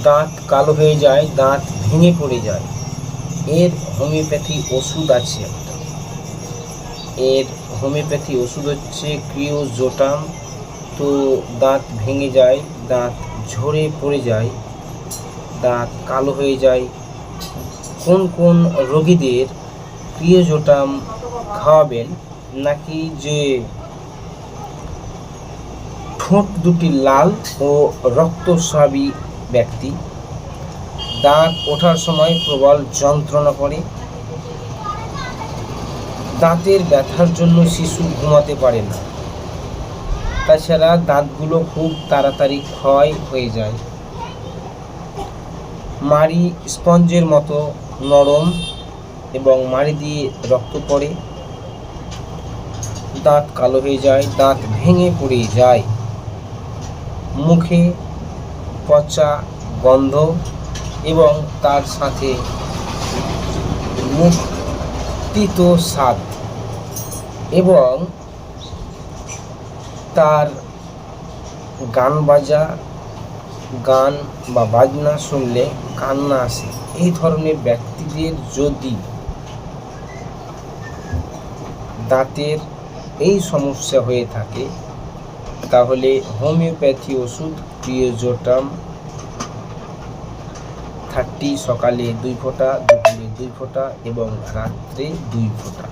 দাঁত কালো হয়ে যায়, দাঁত ভেঙে পড়ে যায়, এর হোমিওপ্যাথি ওষুধ আছে একটা। এর হোমিওপ্যাথি ওষুধ হচ্ছে ক্রিওজোটাম। তো দাঁত ভেঙে যায়, দাঁত ঝরে পড়ে যায়, দাঁত কালো হয়ে যায়, কোন কোন রোগীদের ক্রিওজোটাম খাওয়াবেন? নাকি যে ঠোঁট দুটি লাল ও রক্তস্রাবী ব্যক্তি, দাঁত ওঠার সময় প্রবল যন্ত্রণা করে, দাঁতের ব্যথার জন্য শিশু ঘুমাতে পারে না, তাছাড়া দাঁতগুলো খুব তাড়াতাড়ি ক্ষয় হয়ে যায়, মাড়ি স্পঞ্জের মতো নরম এবং মাড়ি দিয়ে রক্ত পড়ে, দাঁত কালো হয়ে যায়, দাঁত ভেঙে পড়ে যায়, মুখে পচা গন্ধ এবং তার সাথে মুখ তিতো স্বাদ, এবং তার গান বা বাজনা শুনলে কান্না আসে। এই ধরনের ব্যক্তিদের যদি দাঁতের এই সমস্যা হয়ে থাকে, তাহলে হোমিওপ্যাথি ওষুধ ক্রিওজোটাম 30 সকালে 2 ফোঁটা, দুপুরে 2 ফোঁটা এবং রাত্রে 2 ফোঁটা।